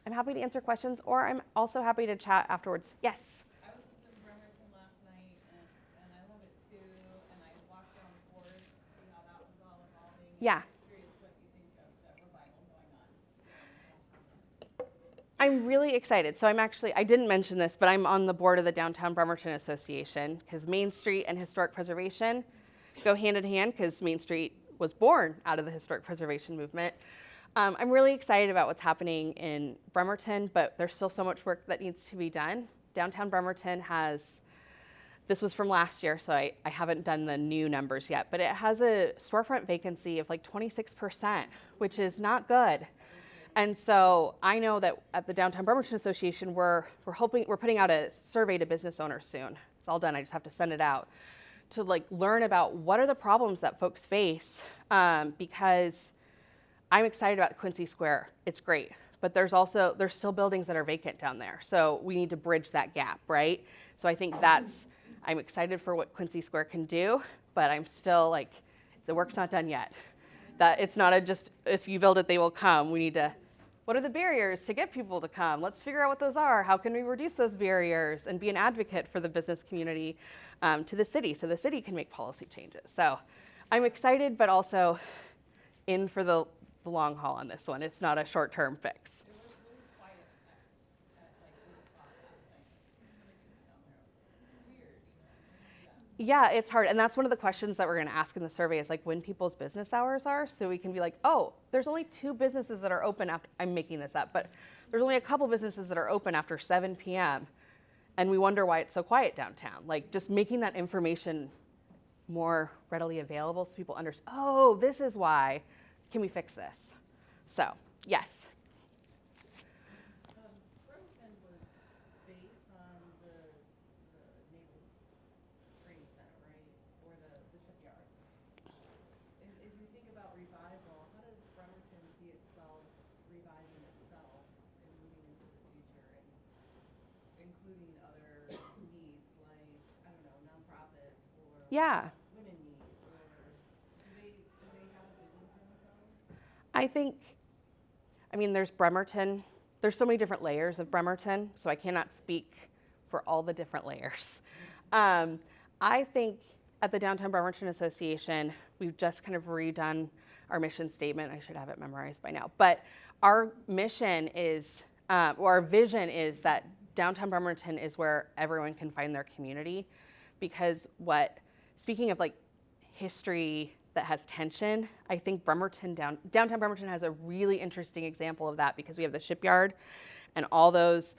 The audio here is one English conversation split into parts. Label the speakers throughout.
Speaker 1: I'm happy to answer questions, or I'm also happy to chat afterwards. Yes?
Speaker 2: I was just in Bremerton last night, and I love it too, and I walked around the board to see how that was all evolving.
Speaker 1: Yeah.
Speaker 2: I'm curious what you think of that revival going on here in downtown.
Speaker 1: I'm really excited. So I didn't mention this, but I'm on the board of the Downtown Bremerton Association, because Main Street and historic preservation go hand in hand, because Main Street was born out of the historic preservation movement. I'm really excited about what's happening in Bremerton, but there's still so much work that needs to be done. Downtown Bremerton this was from last year, so I haven't done the new numbers yet, but it has a storefront vacancy of like 26%, which is not good. And so I know that at the Downtown Bremerton Association, we're putting out a survey to business owners soon. It's all done. I just have to send it out to like learn about what are the problems that folks face, because I'm excited about Quincy Square. It's great, but there's still buildings that are vacant down there. So we need to bridge that gap, right? So I think I'm excited for what Quincy Square can do, but I'm still like, the work's not done yet. That it's not just, if you build it, they will come. We need to, what are the barriers to get people to come? Let's figure out what those are. How can we reduce those barriers and be an advocate for the business community to the city, so the city can make policy changes. So I'm excited, but also in for the long haul on this one. It's not a short-term fix.
Speaker 2: It was really quiet at like 8 o'clock last night. It's down there. It was weird,
Speaker 1: Yeah, it's hard. And that's one of the questions that we're going to ask in the survey is like when people's business hours are. So we can be like, oh, there's only 2 businesses that are open after, I'm making this up, but there's only a couple businesses that are open after 7 p.m. And we wonder why it's so quiet downtown. Like just making that information more readily available so people understand, oh, this is why. Can we fix this? So, yes.
Speaker 2: Bremerton was based on the Naval Training Center, right? Or the shipyard. And as you think about revival, how does Bremerton see itself reviving itself and moving into the future, and including other needs like, I don't know, nonprofits or
Speaker 1: Yeah.
Speaker 2: women needs, or do they have a vision for themselves?
Speaker 1: There's Bremerton. There's so many different layers of Bremerton, so I cannot speak for all the different layers. I think at the Downtown Bremerton Association, we've just kind of redone our mission statement. I should have it memorized by now. But our mission is, or our vision is that Downtown Bremerton is where everyone can find their community. Because speaking of like history that has tension, I think Downtown Bremerton has a really interesting example of that, because we have the shipyard and all those,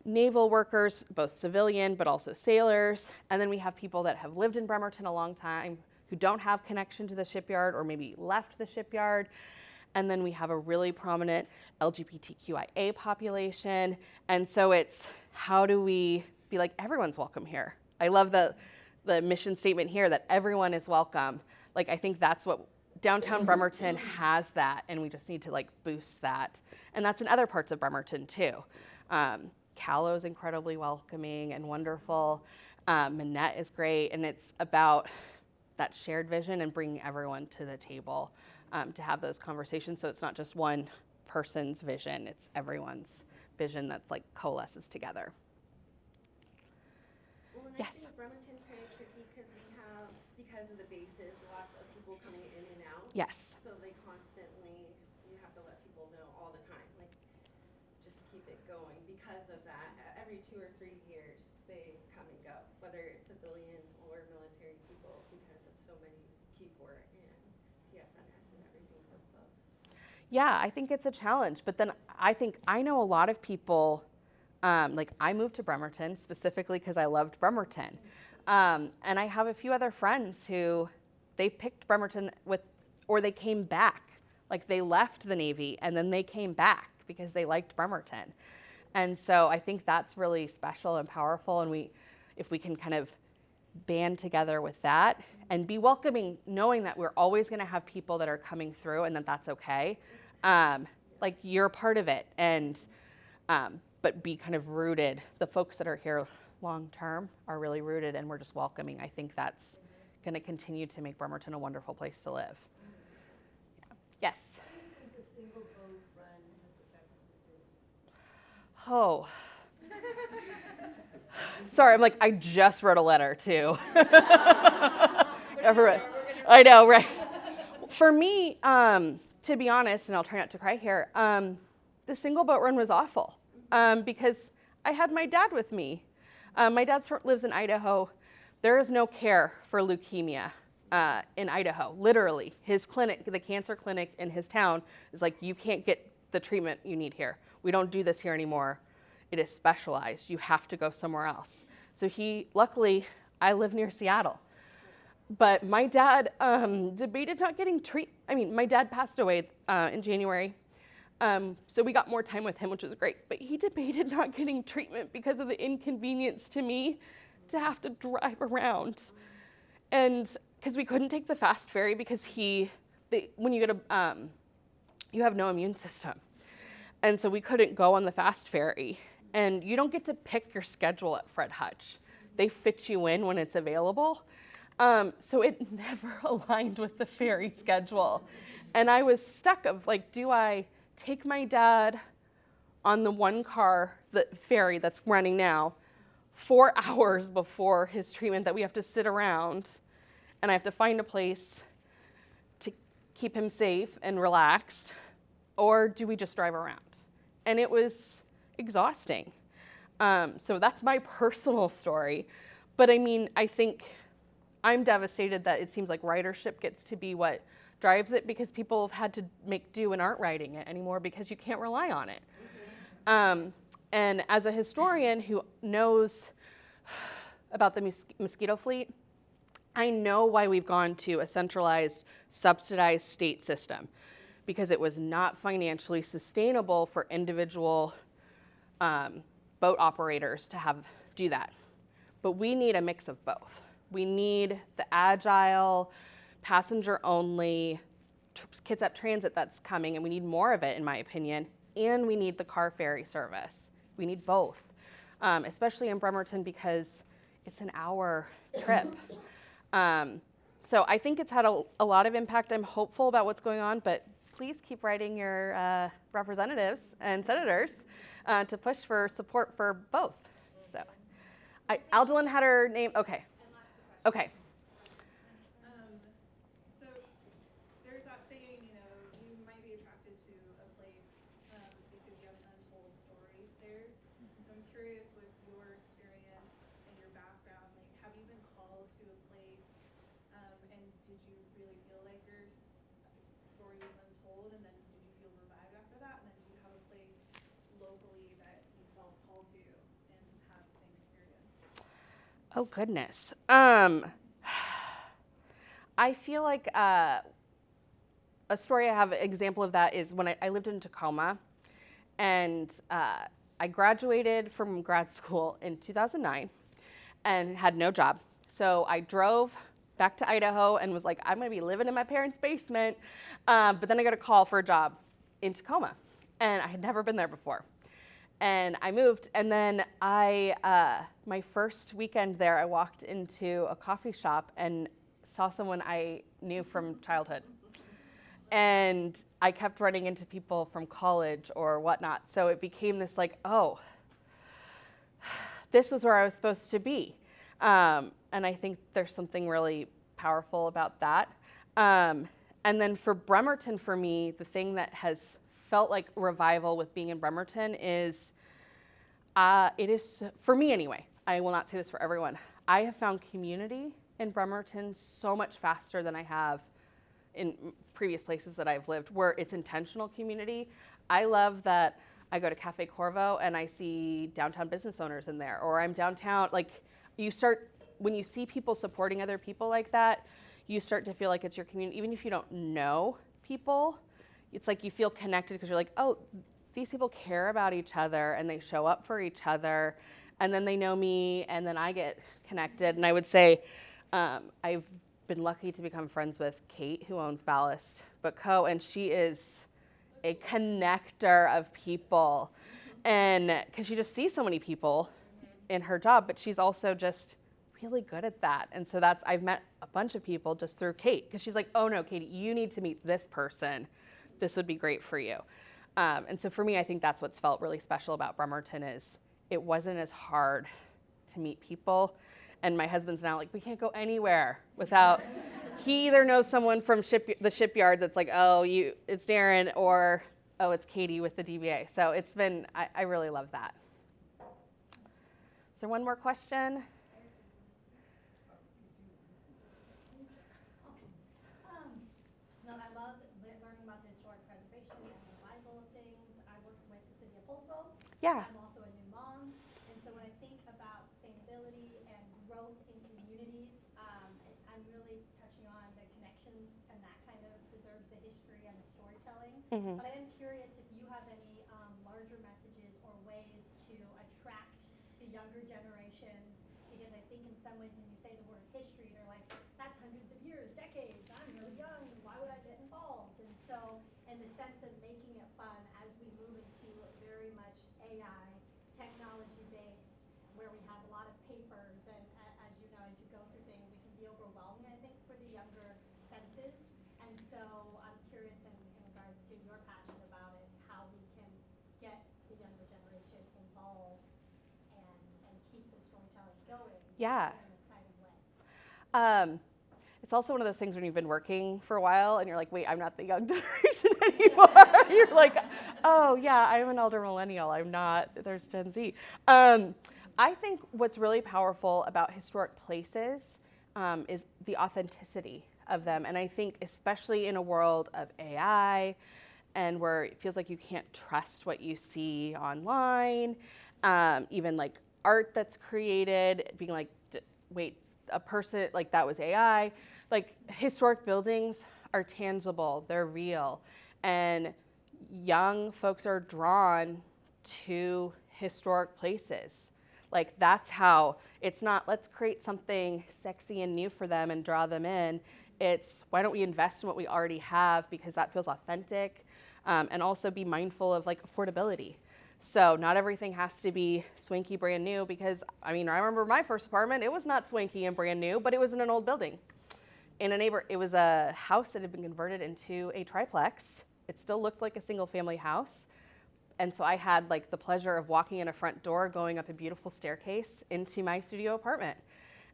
Speaker 1: naval workers, both civilian but also sailors. And then we have people that have lived in Bremerton a long time who don't have connection to the shipyard or maybe left the shipyard. And then we have a really prominent LGBTQIA population. And so it's, how do we be like, everyone's welcome here? I love the mission statement here that everyone is welcome. Like, I think that's what Downtown Bremerton has, that, and we just need to like boost that. And that's in other parts of Bremerton too. Callow is incredibly welcoming and wonderful. Manette is great, and it's about that shared vision and bringing everyone to the table to have those conversations. So it's not just one person's vision, it's everyone's vision that's like coalesces together.
Speaker 3: Well, and
Speaker 1: Yes.
Speaker 3: I think Bremerton's kind of tricky because of the bases, lots of people coming in and out.
Speaker 1: Yes.
Speaker 3: So they constantly, you have to let people know all the time, like, just keep it going. Because of that, every 2 or 3 years, they come and go, whether it's civilians or military people, because of so many Keyport and PSNS and everything so close.
Speaker 1: Yeah, I think it's a challenge. But then I know a lot of people, like I moved to Bremerton specifically because I loved Bremerton. And I have a few other friends who they picked Bremerton or they came back. Like they left the Navy and then they came back because they liked Bremerton. And so I think that's really special and powerful. And if we can kind of band together with that and be welcoming, knowing that we're always going to have people that are coming through and that that's okay. Like you're part of it, and but be kind of rooted. The folks that are here long term are really rooted, and we're just welcoming. I think that's going to continue to make Bremerton a wonderful place to live. Yeah. Yes.
Speaker 4: How do you think the single boat run has affected the city?
Speaker 1: Oh. Sorry, I'm like, I just wrote a letter too. Everyone. I know, right? For me, to be honest, and I'll try not to cry here, the single boat run was awful because I had my dad with me. My dad lives in Idaho. There is no care for leukemia in Idaho. Literally, his clinic, the cancer clinic in his town, is like, you can't get the treatment you need here. We don't do this here anymore. It is specialized. You have to go somewhere else. So luckily, I live near Seattle. But my dad debated not getting my dad passed away in January. So we got more time with him, which was great. But he debated not getting treatment because of the inconvenience to me to have to drive around. And because we couldn't take the fast ferry because when you get you have no immune system. And so we couldn't go on the fast ferry. And you don't get to pick your schedule at Fred Hutch. They fit you in when it's available. So it never aligned with the ferry schedule. And I was stuck of like, do I take my dad on the the ferry that's running now 4 hours before his treatment that we have to sit around and I have to find a place to keep him safe and relaxed, or do we just drive around? And it was exhausting. So that's my personal story. But I mean, I think I'm devastated that it seems like ridership gets to be what drives it because people have had to make do and aren't riding it anymore because you can't rely on it. And as a historian who knows about the mosquito fleet, I know why we've gone to a centralized, subsidized state system, because it was not financially sustainable for individual boat operators to do that. But we need a mix of both. We need the agile, passenger-only Kitsap Transit that's coming, and we need more of it, in my opinion, and we need the car ferry service. We need both, especially in Bremerton because it's an hour trip. So I think it's had a lot of impact. I'm hopeful about what's going on, but please keep writing your representatives and senators to push for support for both. So, Aldalyn had her name. Okay. Okay.
Speaker 2: So there's that saying, you might be attracted to a place because you have an untold story there. So I'm curious with your experience and your background, like, have you been called to a place and did you really feel like your story was untold, and then did you feel revived after that? And then do you have a place locally that you felt called to and have the same experience?
Speaker 1: Oh, goodness. I feel like a story I have an example of that is when I lived in Tacoma, and I graduated from grad school in 2009 and had no job. So I drove back to Idaho and was like, I'm going to be living in my parents' basement. But then I got a call for a job in Tacoma, and I had never been there before. And I moved, and then my first weekend there, I walked into a coffee shop and saw someone I knew from childhood. And I kept running into people from college or whatnot. So it became this like, oh, this was where I was supposed to be. And I think there's something really powerful about that. And then for Bremerton, for me, the thing that has felt like revival with being in Bremerton is, it is, for me anyway, I will not say this for everyone, I have found community in Bremerton so much faster than I have in previous places that I've lived, where it's intentional community. I love that I go to Cafe Corvo and I see downtown business owners in there, or I'm downtown, like when you see people supporting other people like that, you start to feel like it's your community. Even if you don't know people, it's like you feel connected because you're like, oh, these people care about each other and they show up for each other, and then they know me and then I get connected. And I would say I've been lucky to become friends with Kate, who owns Ballast Book Co., and she is a connector of people. And because you just see so many people in her job, but she's also just really good at that. And so I've met a bunch of people just through Kate, because she's like, oh no, Katie, you need to meet this person. This would be great for you. And so for me, I think that's what's felt really special about Bremerton is it wasn't as hard to meet people. And my husband's now like, we can't go anywhere without, he either knows someone from the shipyard that's like, oh, it's Darren, or, oh, it's Katie with the DBA. So it's been, I really love that. Is there one more question?
Speaker 4: No, I love learning about the historic preservation and revival of things. I work with the city of Poulsbo.
Speaker 1: Yeah.
Speaker 4: I'm also a new mom, and so when I think about sustainability and growth in communities, I'm really touching on the connections, and that kind of preserves the history and the storytelling.
Speaker 1: Mm-hmm.
Speaker 4: But I am curious if you have any larger messages or ways to attract the younger generations, because I think in some ways when you say the word history, they're like, that's hundreds of years, decades, I'm really young, why would I get involved? And so in the sense of making it fun as we move into very much AI, technology-based, where we have a lot of papers, and as you know, as you go through things, it can be overwhelming, I think, for the younger senses. And so I'm curious in regards to your passion about it, how we can get the younger generation involved and keep the storytelling going
Speaker 1: Yeah.
Speaker 4: in an exciting way.
Speaker 1: It's also one of those things when you've been working for a while and you're like, wait, I'm not the young generation anymore. You're like, oh yeah, I'm an elder millennial. I'm not, there's Gen Z. I think what's really powerful about historic places is the authenticity of them. And I think especially in a world of AI and where it feels like you can't trust what you see online, even like art that's created, being like, wait, a person, like that was AI. Like historic buildings are tangible, they're real. And young folks are drawn to historic places. Like that's how, it's not let's create something sexy and new for them and draw them in. It's why don't we invest in what we already have because that feels authentic, and also be mindful of like affordability. So not everything has to be swanky brand new because, I mean, I remember my first apartment, it was not swanky and brand new, but it was in an old building. It was a house that had been converted into a triplex. It still looked like a single family house. And so I had like the pleasure of walking in a front door, going up a beautiful staircase into my studio apartment.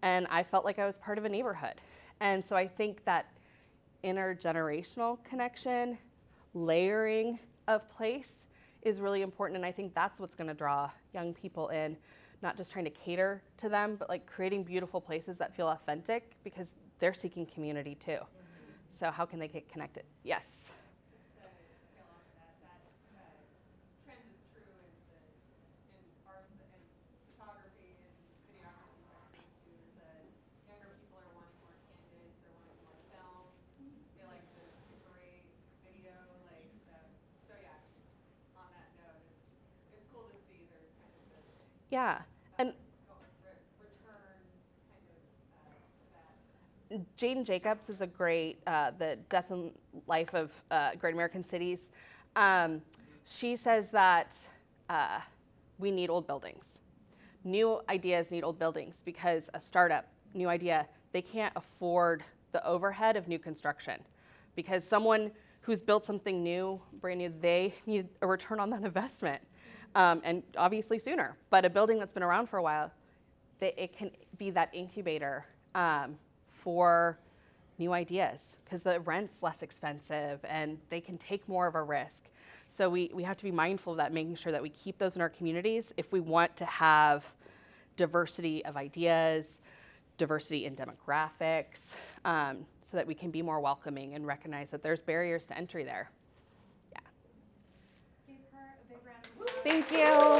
Speaker 1: And I felt like I was part of a neighborhood. And so I think that intergenerational connection, layering of place is really important. And I think that's what's gonna draw young people in, not just trying to cater to them, but like creating beautiful places that feel authentic because they're seeking community too. Mm-hmm. So how can they get connected? Yes.
Speaker 2: Just to scale off of that trend is true in art and photography and videography sectors too. Is that younger people are wanting more candids, they're wanting more film. They like the Super 8 video, like so yeah. On that note, it's cool to see there's kind of this.
Speaker 1: Yeah, and
Speaker 2: return kind of that.
Speaker 1: Jane Jacobs is a great, the Death and Life of Great American Cities. She says that we need old buildings. New ideas need old buildings because a startup, new idea, they can't afford the overhead of new construction because someone who's built something new, brand new, they need a return on that investment, and obviously sooner. But a building that's been around for a while, it can be that incubator for new ideas because the rent's less expensive and they can take more of a risk. So we have to be mindful of that, making sure that we keep those in our communities if we want to have diversity of ideas, diversity in demographics, so that we can be more welcoming and recognize that there's barriers to entry there. Yeah.
Speaker 4: Give her a big round of applause.
Speaker 1: Thank you.